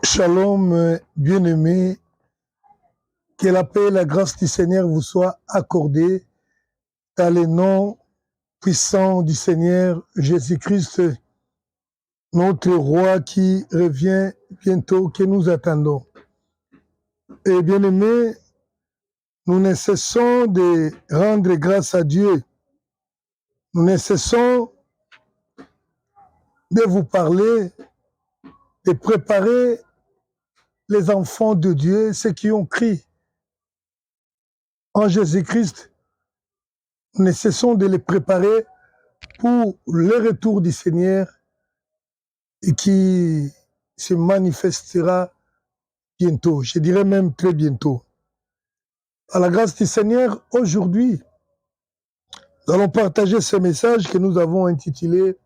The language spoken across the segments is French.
Shalom, bien-aimés, que la paix et la grâce du Seigneur vous soient accordées dans le nom puissant du Seigneur Jésus-Christ, notre roi qui revient bientôt, que nous attendons. Et bien-aimés, nous ne cessons de rendre grâce à Dieu. Nous ne cessons de vous parler, de préparer les enfants de Dieu, ceux qui ont crié en Jésus-Christ. Nous ne cessons de les préparer pour le retour du Seigneur et qui se manifestera bientôt, je dirais même très bientôt. À la grâce du Seigneur, aujourd'hui, nous allons partager ce message que nous avons intitulé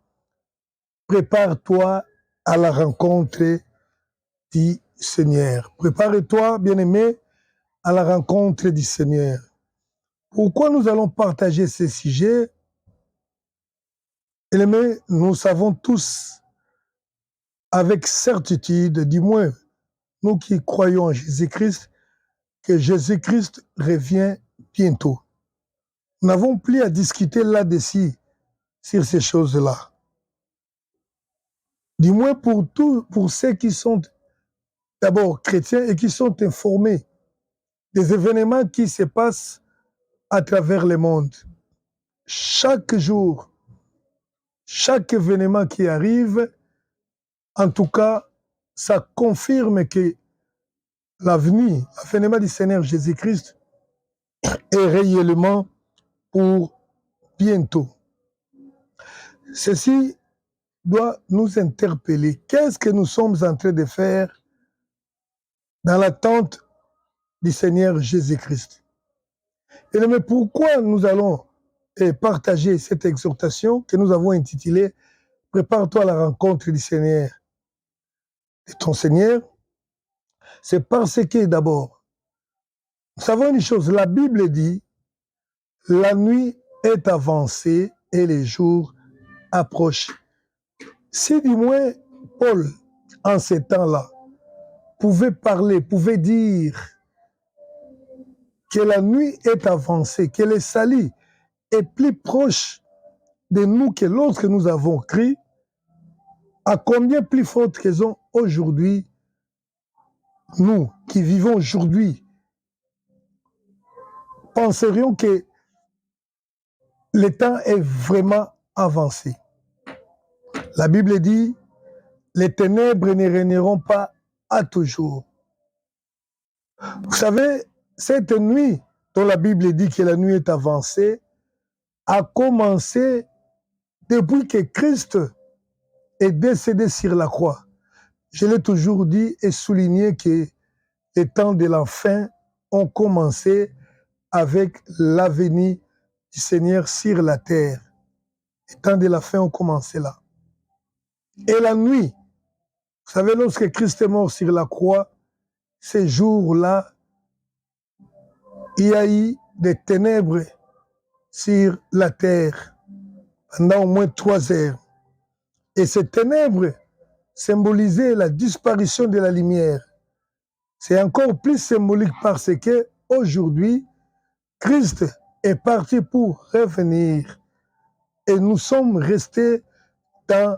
« Prépare-toi à la rencontre du Seigneur ». Prépare-toi, bien-aimé, à la rencontre du Seigneur. Pourquoi nous allons partager ce sujet? Bien-aimé, nous savons tous avec certitude, du moins nous qui croyons en Jésus-Christ, que Jésus-Christ revient bientôt. Nous n'avons plus à discuter là-dessus, sur ces choses-là. Du moins pour ceux qui sont d'abord chrétiens et qui sont informés des événements qui se passent à travers le monde. Chaque jour, chaque événement qui arrive, en tout cas, ça confirme que l'avènement du Seigneur Jésus-Christ est réellement pour bientôt. Ceci doit nous interpeller. Qu'est-ce que nous sommes en train de faire dans l'attente du Seigneur Jésus-Christ? Et mais pourquoi nous allons partager cette exhortation que nous avons intitulée « Prépare-toi à la rencontre du Seigneur de ton Seigneur ». C'est parce que d'abord, nous savons une chose, la Bible dit « La nuit est avancée et les jours approchent ». Si du moins Paul, en ces temps-là, pouvait parler, pouvait dire que la nuit est avancée, que le salut est plus proche de nous que lorsque nous avons crié, à combien plus forte raison aujourd'hui, nous qui vivons aujourd'hui, penserions que le temps est vraiment avancé. La Bible dit, les ténèbres ne régneront pas à toujours. Vous savez, cette nuit dont la Bible dit que la nuit est avancée, a commencé depuis que Christ est décédé sur la croix. Je l'ai toujours dit et souligné que les temps de la fin ont commencé avec la venue du Seigneur sur la terre. Les temps de la fin ont commencé là. Et la nuit, vous savez, lorsque Christ est mort sur la croix, ces jours-là, il y a eu des ténèbres sur la terre pendant au moins 3 heures. Et ces ténèbres symbolisaient la disparition de la lumière. C'est encore plus symbolique parce que aujourd'hui, Christ est parti pour revenir et nous sommes restés dans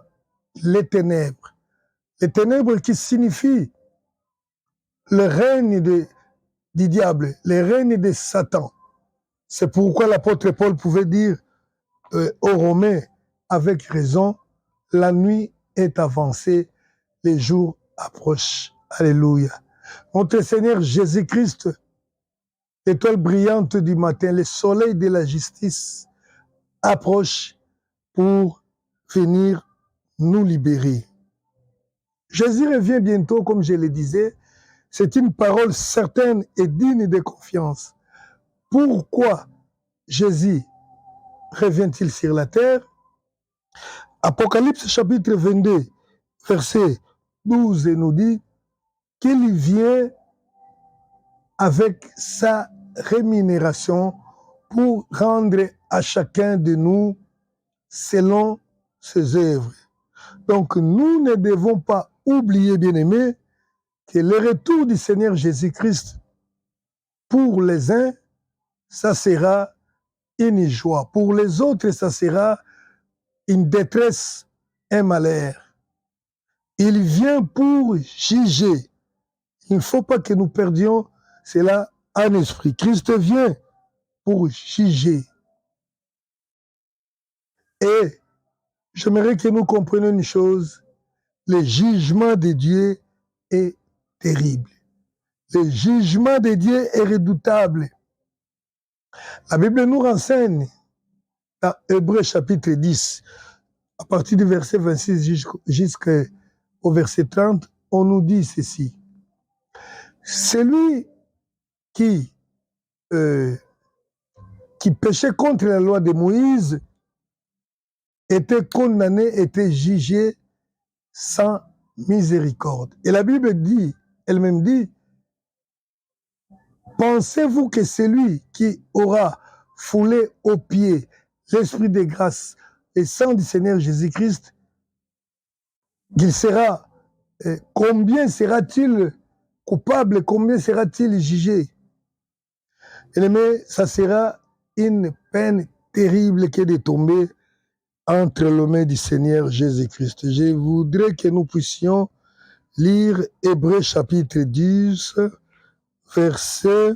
les ténèbres. Les ténèbres qui signifient le règne du diable, le règne de Satan. C'est pourquoi l'apôtre Paul pouvait dire aux Romains avec raison, la nuit est avancée, les jours approchent. Alléluia. Notre Seigneur Jésus-Christ, l'étoile brillante du matin, le soleil de la justice, approche pour venir nous libérer. Jésus revient bientôt, comme je le disais, c'est une parole certaine et digne de confiance. Pourquoi Jésus revient-il sur la terre? Apocalypse chapitre 22, verset 12 nous dit qu'il vient avec sa rémunération pour rendre à chacun de nous selon ses œuvres. Donc nous ne devons pas oublier, bien-aimés, que le retour du Seigneur Jésus-Christ, pour les uns, ça sera une joie. Pour les autres, ça sera une détresse, un malheur. Il vient pour juger. Il ne faut pas que nous perdions cela en esprit. Christ vient pour juger. Et j'aimerais que nous comprenions une chose, le jugement de Dieu est terrible. Le jugement de Dieu est redoutable. La Bible nous renseigne dans Hébreux chapitre 10, à partir du verset 26 jusqu'au verset 30, on nous dit ceci. Celui qui péchait contre la loi de Moïse était condamné, était jugé sans miséricorde. Et la Bible dit, elle-même dit, pensez-vous que celui qui aura foulé aux pieds l'Esprit de grâce et sang du Seigneur Jésus-Christ, qu'il sera, combien sera-t-il coupable, combien sera-t-il jugé? Et ça sera une peine terrible que de tomber entre les mains du Seigneur Jésus-Christ. Je voudrais que nous puissions lire Hébreux chapitre 10, verset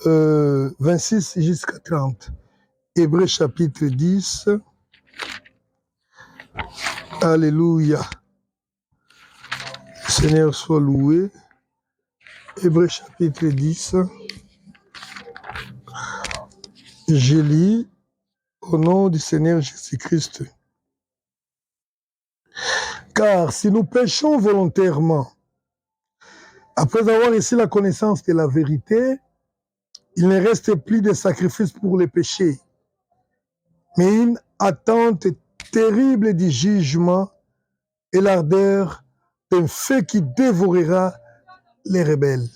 26 jusqu'à 30. Hébreux chapitre 10. Alléluia. Le Seigneur soit loué. Hébreux chapitre 10. Je lis au nom du Seigneur Jésus-Christ. Car si nous péchons volontairement, après avoir reçu la connaissance de la vérité, il ne reste plus de sacrifice pour les péchés, mais une attente terrible du jugement et l'ardeur d'un feu qui dévorera les rebelles.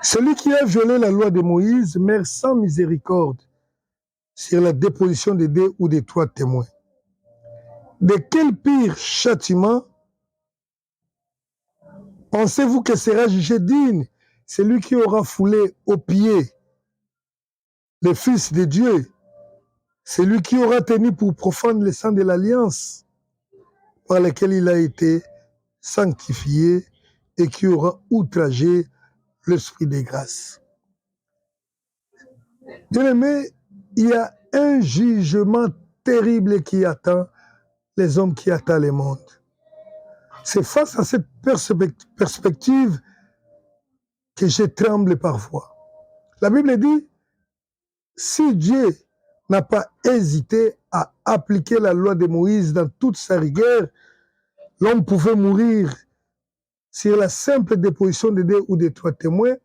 Celui qui a violé la loi de Moïse meurt sans miséricorde sur la déposition de 2 ou de 3 témoins. De quel pire châtiment pensez-vous que sera jugé digne celui qui aura foulé aux pieds le Fils de Dieu, celui qui aura tenu pour profane le sang de l'alliance par laquelle il a été sanctifié et qui aura outragé l'Esprit de grâce. Bien-aimé, il y a un jugement terrible qui attend les hommes, qui attend le monde. C'est face à cette perspective que je tremble parfois. La Bible dit, si Dieu n'a pas hésité à appliquer la loi de Moïse dans toute sa rigueur, l'homme pouvait mourir sur la simple déposition de 2 ou de 3 témoins.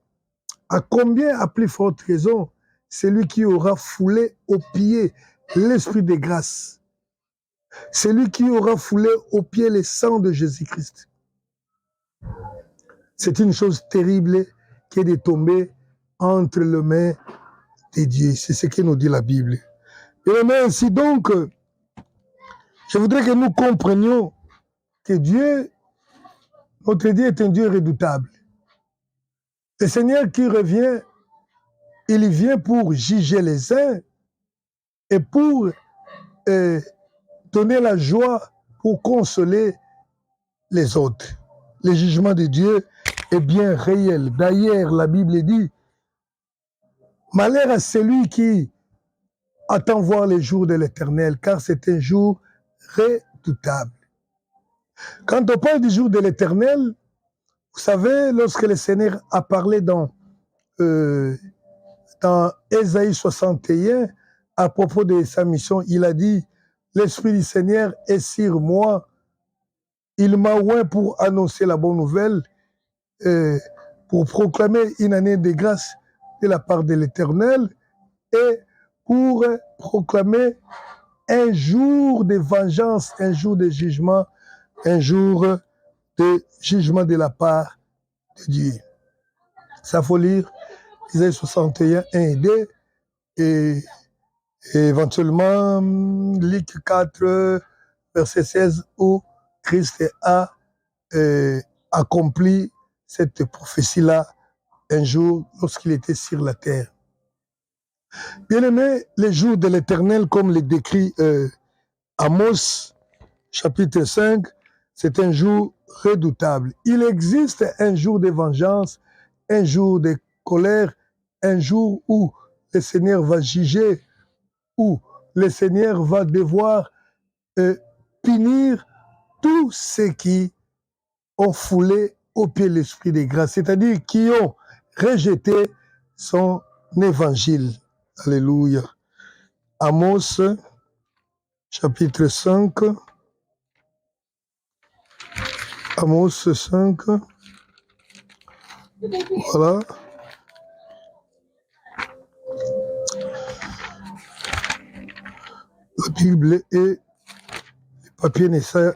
À combien, à plus forte raison, celui qui aura foulé aux pieds l'Esprit de grâce, celui qui aura foulé aux pieds le sang de Jésus-Christ. C'est une chose terrible qui est de tomber entre les mains de Dieu. C'est ce que nous dit la Bible. Et ainsi donc, je voudrais que nous comprenions que Dieu, notre Dieu est un Dieu redoutable. Le Seigneur qui revient, il vient pour juger les uns et pour donner la joie, pour consoler les autres. Le jugement de Dieu est bien réel. D'ailleurs, la Bible dit, malheur à celui qui attend voir les jours de l'Éternel, car c'est un jour redoutable. Quand on parle du jour de l'Éternel, vous savez, lorsque le Seigneur a parlé dans Ésaïe 61, à propos de sa mission, il a dit, l'Esprit du Seigneur est sur moi, il m'a oint pour annoncer la bonne nouvelle, pour proclamer une année de grâce de la part de l'Éternel et pour proclamer un jour de vengeance, un jour de jugement, un jour de jugement de la part de Dieu. Ça faut lire Isaïe 61, 1 et 2 et éventuellement Luc 4, verset 16 ou Christ a accompli cette prophétie-là un jour lorsqu'il était sur la terre. Bien-aimés, les jours de l'Éternel, comme le décrit Amos, chapitre 5, c'est un jour redoutable. Il existe un jour de vengeance, un jour de colère, un jour où le Seigneur va juger, où le Seigneur va devoir punir tous ceux qui ont foulé au pied l'Esprit de grâce, c'est-à-dire qui ont rejeté son évangile. Alléluia. Amos, chapitre 5. Amos 5. Voilà. La Bible est le papier n'est ça.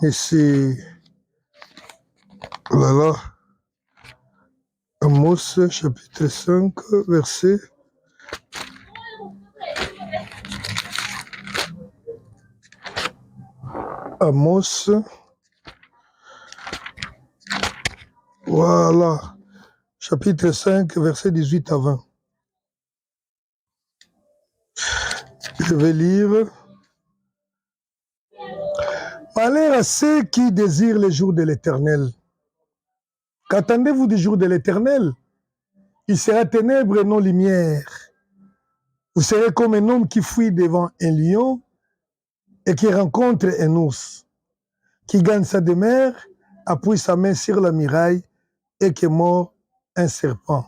Et c'est. Voilà. Amos, chapitre 5, verset. Amos. Voilà. Chapitre 5, verset 18 à 20. Je vais lire. Malheur à ceux qui désirent les jours de l'Éternel. Qu'attendez-vous du jour de l'Éternel? Il sera ténèbres et non lumière. Vous serez comme un homme qui fuit devant un lion et qui rencontre un ours, qui gagne sa demeure, appuie sa main sur la muraille et qui mord un serpent.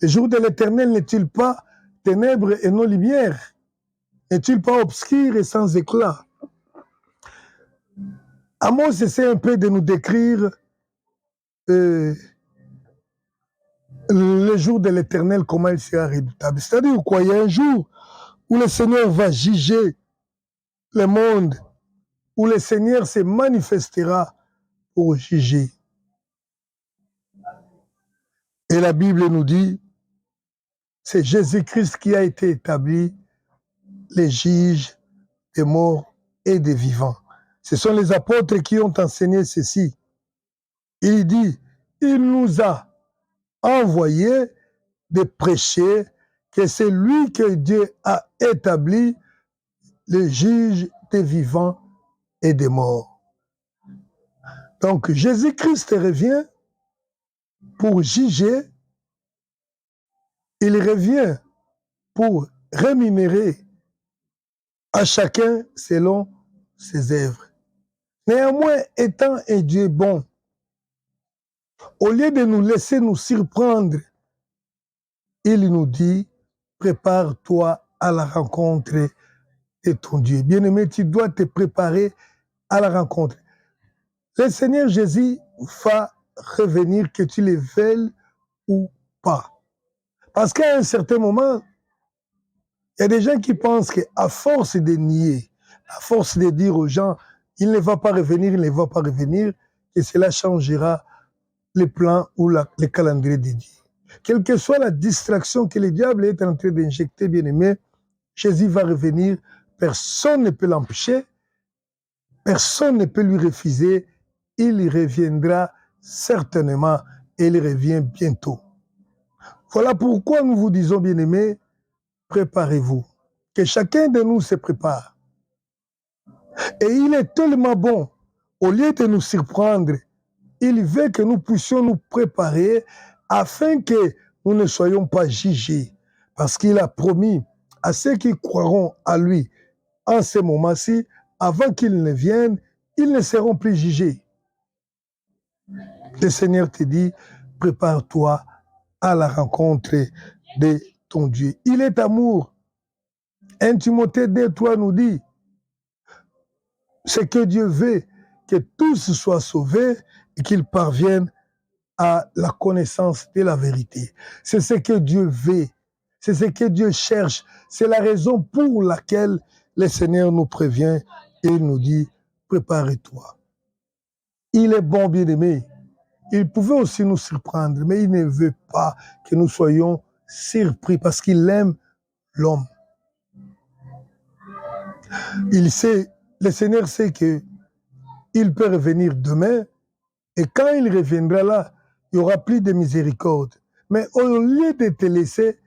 Le jour de l'Éternel n'est-il pas ténèbres et non lumière? N'est-il pas obscur et sans éclat? Amos essaie un peu de nous décrire le jour de l'Éternel, comment il sera redoutable. C'est-à-dire quoi? Il y a un jour où le Seigneur va juger le monde, où le Seigneur se manifestera pour juger. Et la Bible nous dit, c'est Jésus-Christ qui a été établi, les juges des morts et des vivants. Ce sont les apôtres qui ont enseigné ceci. Il dit, il nous a envoyé de prêcher que c'est lui que Dieu a établi, le juge des vivants et des morts. Donc Jésus-Christ revient pour juger, il revient pour rémunérer à chacun selon ses œuvres. Néanmoins, étant un Dieu bon, au lieu de nous laisser nous surprendre, il nous dit, prépare-toi à la rencontre de ton Dieu. Bien-aimé, tu dois te préparer à la rencontre. Le Seigneur Jésus va revenir, que tu le veuilles ou pas. Parce qu'à un certain moment, il y a des gens qui pensent qu'à force de nier, à force de dire aux gens, il ne va pas revenir, il ne va pas revenir, que cela changera les plans ou le calendrier de Dieu. Quelle que soit la distraction que le diable est en train d'injecter, bien aimé, Jésus va revenir, personne ne peut l'empêcher, personne ne peut lui refuser, il reviendra certainement et il revient bientôt. Voilà pourquoi nous vous disons, bien aimés, préparez-vous, que chacun de nous se prépare. Et il est tellement bon, au lieu de nous surprendre, il veut que nous puissions nous préparer afin que nous ne soyons pas jugés. Parce qu'il a promis à ceux qui croiront à lui en ce moment-ci, avant qu'il ne vienne, ils ne seront plus jugés. Le Seigneur te dit, prépare-toi à la rencontre de ton Dieu. Il est amour. 1 Timothée 2:3 nous dit, c'est que Dieu veut que tous soient sauvés et qu'ils parviennent à la connaissance de la vérité. C'est ce que Dieu veut. C'est ce que Dieu cherche. C'est la raison pour laquelle le Seigneur nous prévient et nous dit, prépare-toi. Il est bon, bien-aimé. Il pouvait aussi nous surprendre, mais il ne veut pas que nous soyons surpris parce qu'il aime l'homme. Il sait, le Seigneur sait que il peut revenir demain, et quand il reviendra là, il n'y aura plus de miséricorde. Mais au lieu de te laisser,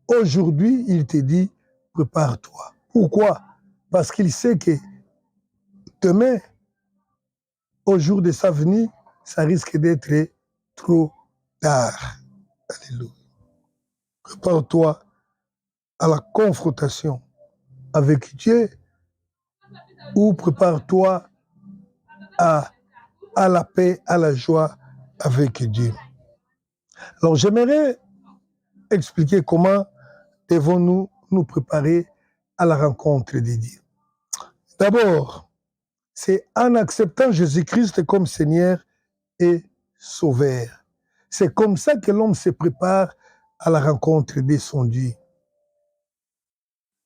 aujourd'hui, il te dit, prépare-toi. Pourquoi? Parce qu'il sait que demain, au jour de sa venue, ça risque d'être trop tard. Alléluia. Prépare-toi à la confrontation avec Dieu ou prépare-toi à la paix, à la joie avec Dieu. Alors j'aimerais expliquer comment devons-nous nous préparer à la rencontre de Dieu. D'abord, c'est en acceptant Jésus-Christ comme Seigneur et Sauveur. C'est comme ça que l'homme se prépare à la rencontre de son Dieu.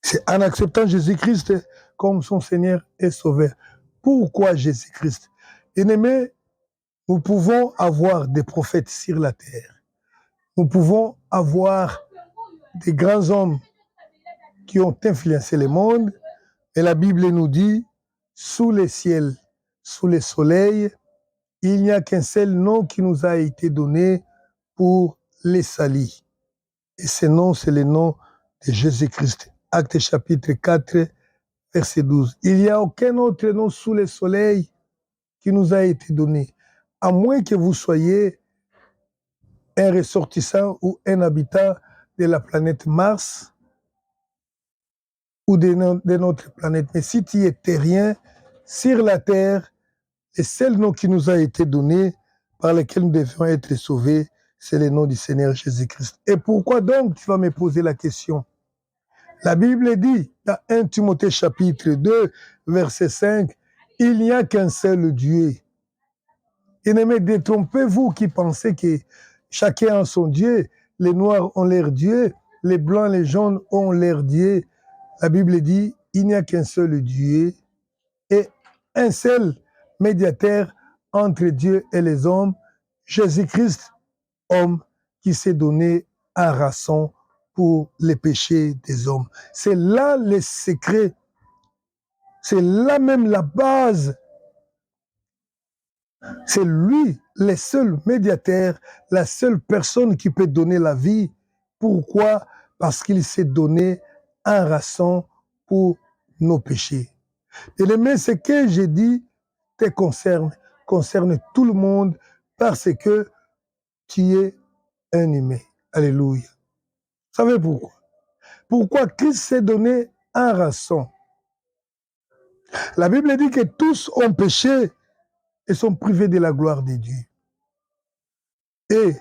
C'est en acceptant Jésus-Christ comme son Seigneur et Sauveur. Pourquoi Jésus-Christ? Bien-aimés, nous pouvons avoir des prophètes sur la terre. Nous pouvons avoir des grands hommes qui ont influencé le monde. Et la Bible nous dit, sous les ciels, sous le soleil, il n'y a qu'un seul nom qui nous a été donné pour les salir. Et ce nom, c'est le nom de Jésus-Christ. Actes chapitre 4, verset 12. Il n'y a aucun autre nom sous le soleil qui nous a été donné, à moins que vous soyez un ressortissant ou un habitant de la planète Mars ou de notre planète. Mais si tu es terrien, sur la terre, le seul nom qui nous a été donné, par lequel nous devions être sauvés, c'est le nom du Seigneur Jésus-Christ. Et pourquoi donc, tu vas me poser la question? La Bible dit, dans 1 Timothée chapitre 2, verset 5, il n'y a qu'un seul Dieu. Et ne me détrompez-vous qui pensez que chacun a son Dieu, les Noirs ont leur Dieu, les Blancs, les Jaunes ont leur Dieu. La Bible dit, il n'y a qu'un seul Dieu et un seul médiateur entre Dieu et les hommes, Jésus-Christ, homme qui s'est donné à rançon pour les péchés des hommes. C'est là le secret, c'est là même la base. C'est lui, le seul médiateur, la seule personne qui peut donner la vie. Pourquoi? Parce qu'il s'est donné en rançon pour nos péchés. Et ce que j'ai dit te concerne tout le monde parce que tu es un humain. Alléluia. Vous savez pourquoi? Pourquoi Christ s'est donné en rançon? La Bible dit que tous ont péché et sont privés de la gloire de Dieu. Et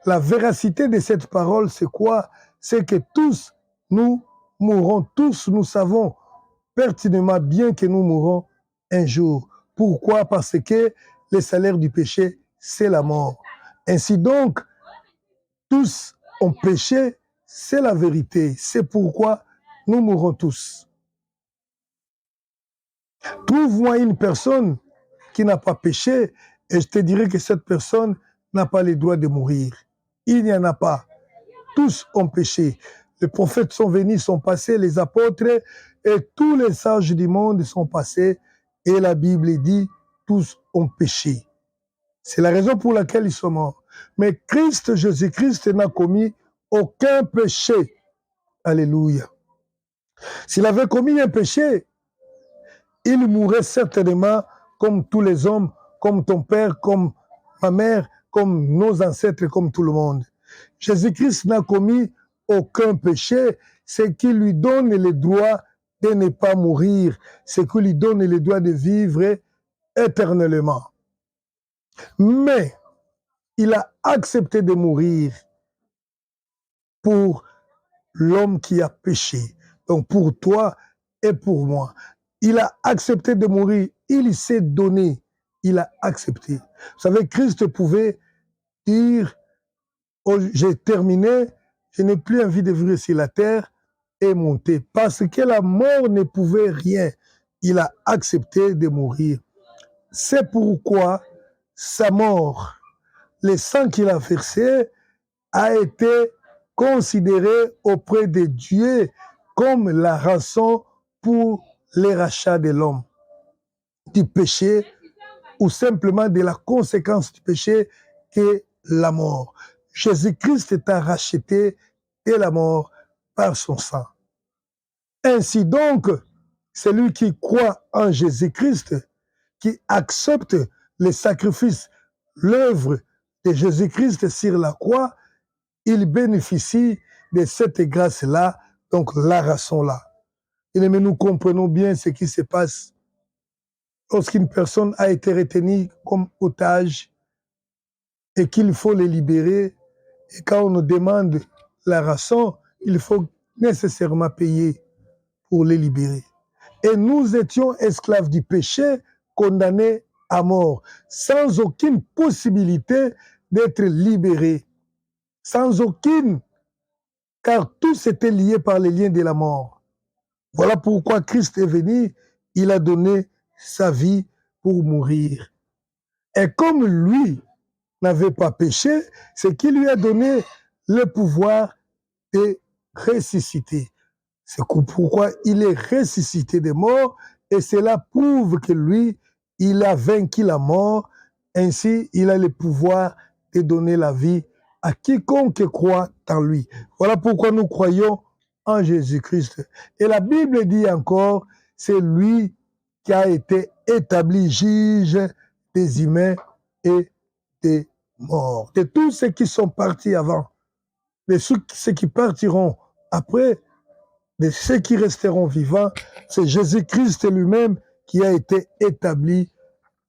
la véracité de cette parole, c'est quoi? C'est que tous, nous mourrons, tous nous savons pertinemment bien que nous mourrons un jour. Pourquoi? Parce que le salaire du péché, c'est la mort. Ainsi donc, tous ont péché, c'est la vérité. C'est pourquoi nous mourrons tous. Trouve-moi une personne qui n'a pas péché et je te dirai que cette personne n'a pas le droit de mourir. Il n'y en a pas. Tous ont péché. Les prophètes sont venus, sont passés, les apôtres et tous les sages du monde sont passés. Et la Bible dit, tous ont péché. C'est la raison pour laquelle ils sont morts. Mais Christ, Jésus-Christ, n'a commis aucun péché. Alléluia. S'il avait commis un péché, il mourrait certainement comme tous les hommes, comme ton père, comme ma mère, comme nos ancêtres, comme tout le monde. Jésus-Christ n'a commis aucun péché, ce qui lui donne le droit de ne pas mourir, ce qui lui donne le droit de vivre éternellement. Mais il a accepté de mourir pour l'homme qui a péché. Donc pour toi et pour moi. Il a accepté de mourir, il s'est donné, il a accepté. Vous savez, Christ pouvait dire, oh, j'ai terminé, je n'ai plus envie de vivre sur la terre et monter. Parce que la mort ne pouvait rien. Il a accepté de mourir. C'est pourquoi sa mort, le sang qu'il a versé, a été considéré auprès de Dieu comme la rançon pour les rachats de l'homme, du péché ou simplement de la conséquence du péché qu'est la mort. Jésus-Christ t'a racheté de la mort par son sang. Ainsi donc, celui qui croit en Jésus-Christ, qui accepte le sacrifice, l'œuvre de Jésus-Christ sur la croix, il bénéficie de cette grâce-là, donc la rançon-là. Et nous comprenons bien ce qui se passe lorsqu'une personne a été retenue comme otage et qu'il faut les libérer. Et quand on nous demande la rançon, il faut nécessairement payer pour les libérer. Et nous étions esclaves du péché, condamnés à mort, sans aucune possibilité d'être libérés, sans aucune, car tous étaient liés par les liens de la mort. Voilà pourquoi Christ est venu, il a donné sa vie pour mourir. Et comme lui n'avait pas péché, c'est qu'il lui a donné le pouvoir de ressusciter. C'est pourquoi il est ressuscité des morts, et cela prouve que lui, il a vaincu la mort, ainsi il a le pouvoir de donner la vie à quiconque croit en lui. Voilà pourquoi nous croyons en Jésus-Christ. Et la Bible dit encore, c'est lui qui a été établi juge des humains et des morts. De tous ceux qui sont partis avant, de ceux qui partiront après, de ceux qui resteront vivants, c'est Jésus-Christ lui-même qui a été établi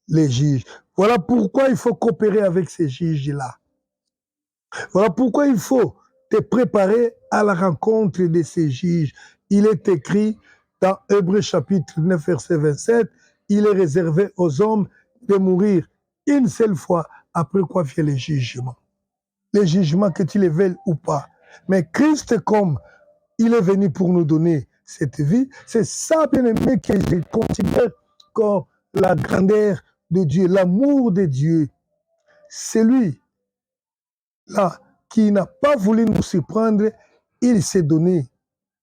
les juges. Voilà pourquoi il faut coopérer avec ces juges-là. Voilà pourquoi il faut te préparer à la rencontre de ces juges. Il est écrit dans Hébreux chapitre 9, verset 27, il est réservé aux hommes de mourir une seule fois, après quoi vient le jugement. Les jugements que tu les veuilles ou pas. Mais Christ, comme il est venu pour nous donner cette vie, c'est ça, bien aimé, que je considère comme la grandeur de Dieu, l'amour de Dieu. C'est lui là, qui n'a pas voulu nous surprendre, il s'est donné.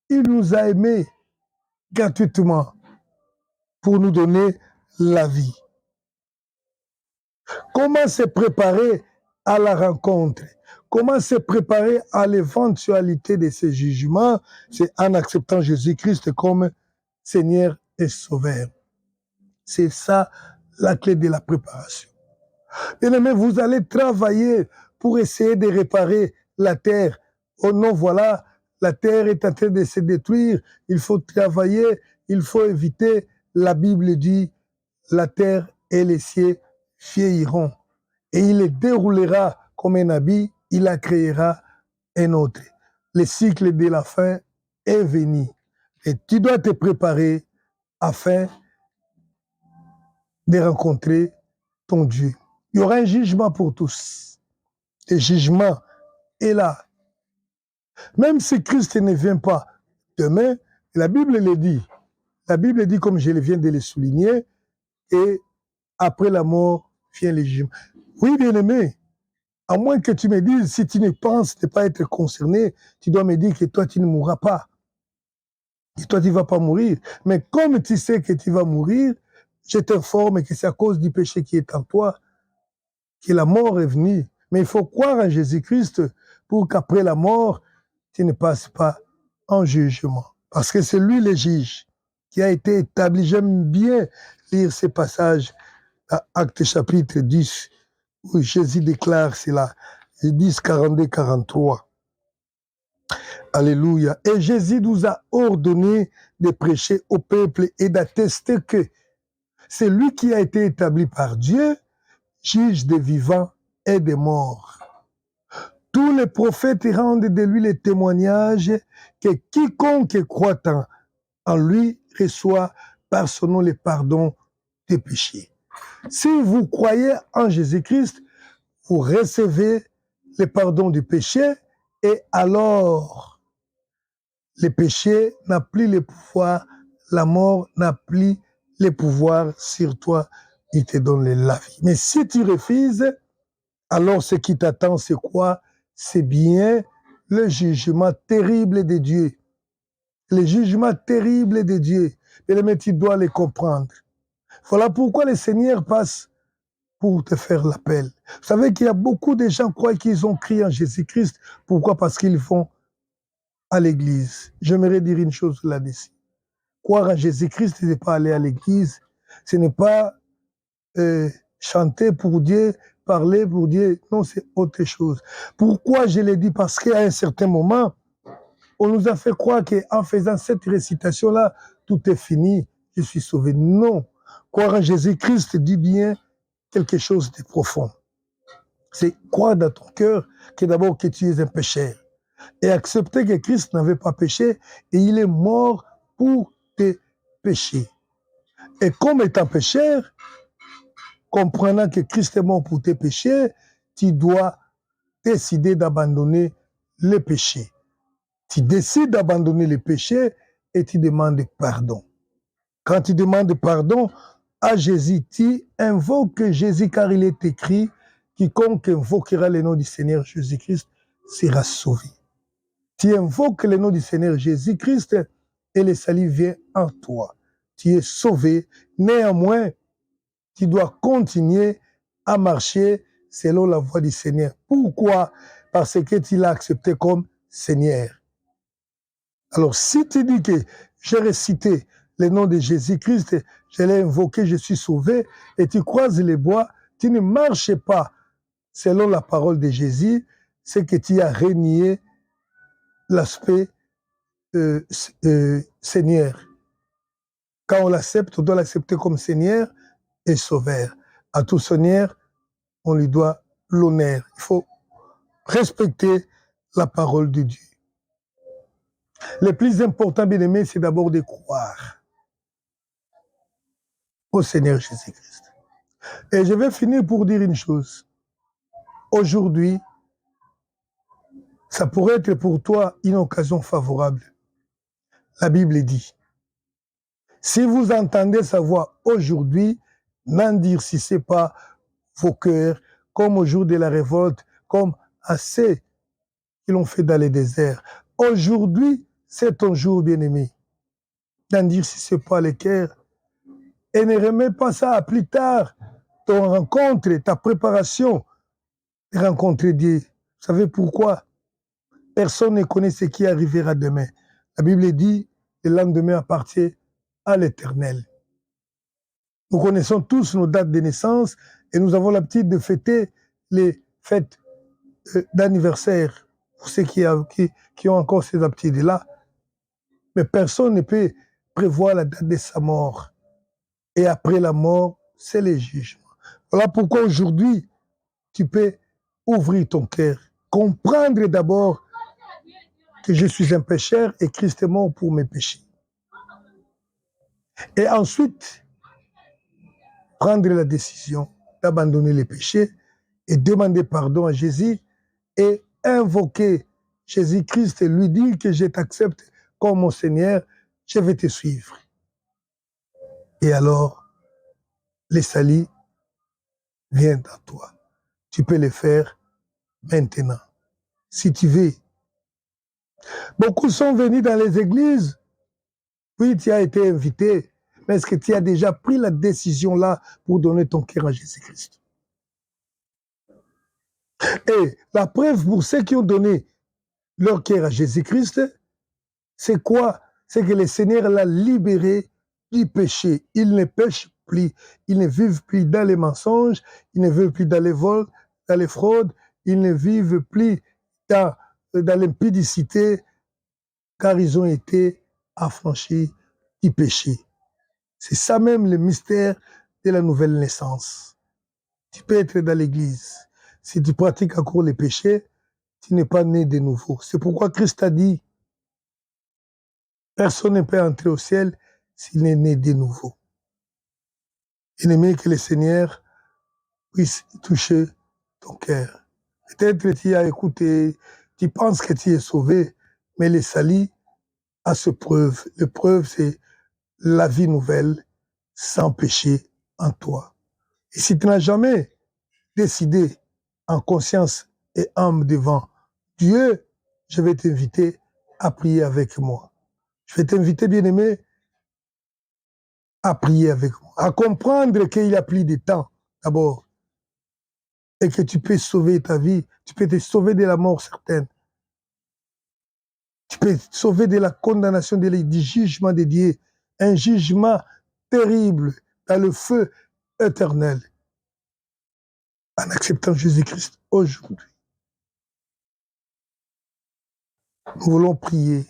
Il nous a aimés gratuitement pour nous donner la vie. Comment se préparer à la rencontre? Comment se préparer à l'éventualité de ces jugements? C'est en acceptant Jésus-Christ comme Seigneur et Sauveur. C'est ça la clé de la préparation. Bien-aimés, vous allez travailler pour essayer de réparer la terre. Oh non, voilà, la terre est en train de se détruire. Il faut travailler, il faut éviter. La Bible dit, la terre et les cieux vieilliront. Et il les déroulera comme un habit, il la créera un autre. Le cycle de la fin est venu. Et tu dois te préparer afin de rencontrer ton Dieu. Il y aura un jugement pour tous. Le jugement est là. Même si Christ ne vient pas demain, la Bible le dit. La Bible dit, comme je viens de le souligner, et après la mort vient le jugement. Oui, bien-aimé, à moins que tu me dises, si tu ne penses ne pas être concerné, tu dois me dire que toi, tu ne mourras pas. Et toi, tu ne vas pas mourir. Mais comme tu sais que tu vas mourir, je t'informe que c'est à cause du péché qui est en toi que la mort est venue. Mais il faut croire en Jésus-Christ pour qu'après la mort, tu ne passes pas en jugement. Parce que c'est lui le juge qui a été établi. J'aime bien lire ces passages à Actes chapitre 10, où Jésus déclare cela. 10, 42, 43. Alléluia. Et Jésus nous a ordonné de prêcher au peuple et d'attester que c'est lui qui a été établi par Dieu, juge des vivants et des morts. Tous les prophètes rendent de lui le témoignage que quiconque croit en lui reçoit par son nom le pardon des péchés. Si vous croyez en Jésus-Christ, vous recevez le pardon du péché et alors le péché n'a plus le pouvoir, la mort n'a plus le pouvoir sur toi, il te donne la vie. Mais si tu refuses, alors ce qui t'attend, c'est quoi? C'est bien le jugement terrible de Dieu. Le jugement terrible de Dieu. Mais tu dois les comprendre. Voilà pourquoi le Seigneur passe pour te faire l'appel. Vous savez qu'il y a beaucoup de gens qui croient qu'ils ont crié en Jésus-Christ. Pourquoi? Parce qu'ils vont à l'église. J'aimerais dire une chose là-dessus. Croire en Jésus-Christ, ce n'est pas aller à l'église. Ce n'est pas chanter pour Dieu, parler pour Dieu. Non, c'est autre chose. Pourquoi je l'ai dit? Parce qu'à un certain moment, on nous a fait croire qu'en faisant cette récitation-là, tout est fini, je suis sauvé. Non. Croire en Jésus-Christ dit bien quelque chose de profond. C'est croire dans ton cœur que d'abord que tu es un pécheur et accepter que Christ n'avait pas péché et il est mort pour tes péchés. Et comme étant pécheur, comprenant que Christ est mort pour tes péchés, tu dois décider d'abandonner les péchés. Tu décides d'abandonner les péchés et tu demandes pardon. Quand tu demandes pardon à Jésus, tu invoques Jésus car il est écrit, quiconque invoquera le nom du Seigneur Jésus-Christ sera sauvé. Tu invoques le nom du Seigneur Jésus-Christ et le salut vient en toi. Tu es sauvé. Néanmoins, tu dois continuer à marcher selon la voie du Seigneur. Pourquoi? Parce que tu l'as accepté comme Seigneur. Alors, si tu dis que j'ai récité le nom de Jésus-Christ, je l'ai invoqué, je suis sauvé, et tu croises les bois, tu ne marches pas selon la parole de Jésus, c'est que tu as renié l'aspect Seigneur. Quand on l'accepte, on doit l'accepter comme Seigneur et Sauveur. À tout Seigneur, on lui doit l'honneur. Il faut respecter la parole de Dieu. Le plus important, bien aimé, c'est d'abord de croire au Seigneur Jésus-Christ. Et je vais finir pour dire une chose. Aujourd'hui, ça pourrait être pour toi une occasion favorable. La Bible dit, si vous entendez sa voix aujourd'hui, n'endurcissez pas vos cœurs, comme au jour de la révolte, comme à ceux qui l'ont fait dans le désert. Aujourd'hui, c'est ton jour, bien-aimé. N'endurcissez pas les cœurs et ne remets pas ça à plus tard. Ton rencontre, ta préparation de rencontrer Dieu. Vous savez pourquoi? Personne ne connaît ce qui arrivera demain. La Bible dit, le lendemain appartient à l'Éternel. Nous connaissons tous nos dates de naissance et nous avons l'habitude de fêter les fêtes d'anniversaire pour ceux qui ont encore ces habitudes-là. Mais personne ne peut prévoir la date de sa mort. Et après la mort, c'est le jugement. Voilà pourquoi aujourd'hui, tu peux ouvrir ton cœur, comprendre d'abord que je suis un pécheur et Christ est mort pour mes péchés. Et ensuite, prendre la décision d'abandonner les péchés et demander pardon à Jésus et invoquer Jésus-Christ et lui dire que je t'accepte comme mon Seigneur, je vais te suivre. Et alors, le salut vient à toi. Tu peux le faire maintenant, si tu veux. Beaucoup sont venus dans les églises, puis tu as été invité, mais est-ce que tu as déjà pris la décision là pour donner ton cœur à Jésus-Christ? Et la preuve pour ceux qui ont donné leur cœur à Jésus-Christ, c'est quoi? C'est que le Seigneur l'a libéré du péché. Il ne pêche plus. Ils ne vivent plus dans les mensonges. Ils ne vivent plus dans les vols, dans les fraudes. Ils ne vivent plus dans l'impudicité, car ils ont été affranchis du péché. C'est ça même le mystère de la nouvelle naissance. Tu peux être dans l'église. Si tu pratiques encore les péchés, tu n'es pas né de nouveau. C'est pourquoi Christ a dit, personne ne peut entrer au ciel s'il n'est né de nouveau. Il aimé que le Seigneur puisse toucher ton cœur. Peut-être que tu as écouté, tu penses que tu es sauvé, mais le salut a ce preuve. Le preuve, c'est la vie nouvelle sans péché en toi. Et si tu n'as jamais décidé en conscience et âme devant Dieu, je vais t'inviter à prier avec moi. Je vais t'inviter, bien-aimé, à prier avec moi, à comprendre qu'il y a plus de temps, d'abord, et que tu peux sauver ta vie, tu peux te sauver de la mort certaine. Tu peux te sauver de la condamnation, du jugement de Dieu, un jugement terrible dans le feu éternel, en acceptant Jésus-Christ aujourd'hui. Nous voulons prier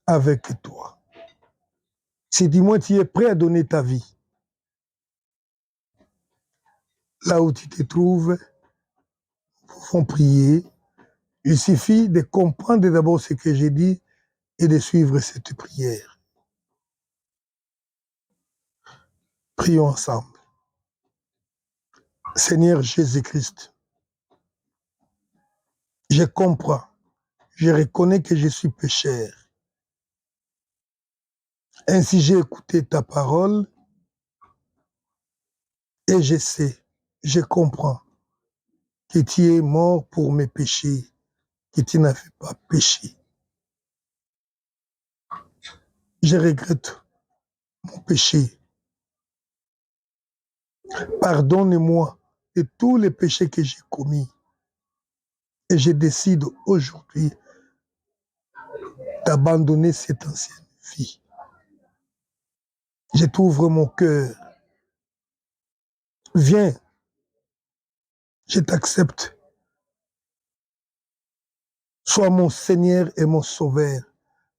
avec toi. Si du moins tu es prêt à donner ta vie, là où tu te trouves, nous pouvons prier. Il suffit de comprendre d'abord ce que j'ai dit et de suivre cette prière. Prions ensemble. Seigneur Jésus-Christ, je comprends, je reconnais que je suis pécheur. Ainsi j'ai écouté ta parole et je sais, je comprends que tu es mort pour mes péchés, que tu n'avais pas péché. Je regrette mon péché. Pardonne-moi de tous les péchés que j'ai commis. Et je décide aujourd'hui d'abandonner cette ancienne vie. Je t'ouvre mon cœur. Viens, je t'accepte. Sois mon Seigneur et mon Sauveur,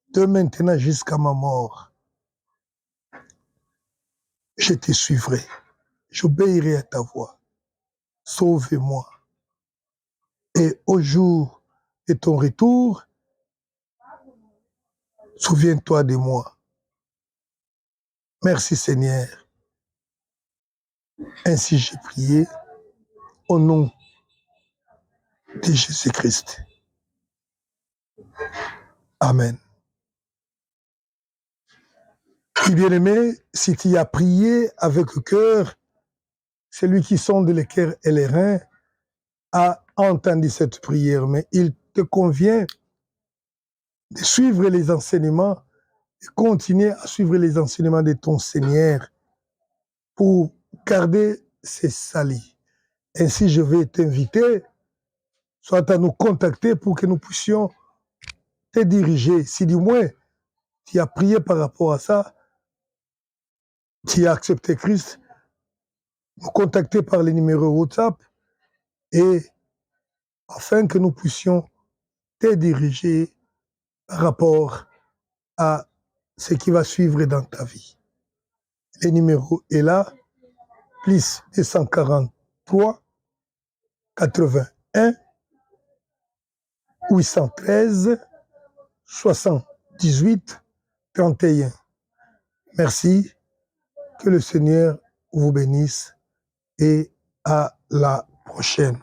de maintenant jusqu'à ma mort. Je te suivrai. J'obéirai à ta voix. Sauve-moi. Et au jour de ton retour, souviens-toi de moi. Merci Seigneur. Ainsi j'ai prié au nom de Jésus-Christ. Amen. Et bien-aimé, si tu as prié avec cœur, celui qui sonde les cœurs et les reins a entendu cette prière, mais il te convient de suivre les enseignements, de continuer à suivre les enseignements de ton Seigneur pour garder ses salis. Ainsi, je vais t'inviter, soit à nous contacter pour que nous puissions te diriger. Si du moins tu as prié par rapport à ça, tu as accepté Christ, nous contacter par les numéros WhatsApp et afin que nous puissions te diriger par rapport à ce qui va suivre dans ta vie. Le numéro est là, plus 243 81 813 78 31. Merci, que le Seigneur vous bénisse et à la prochaine.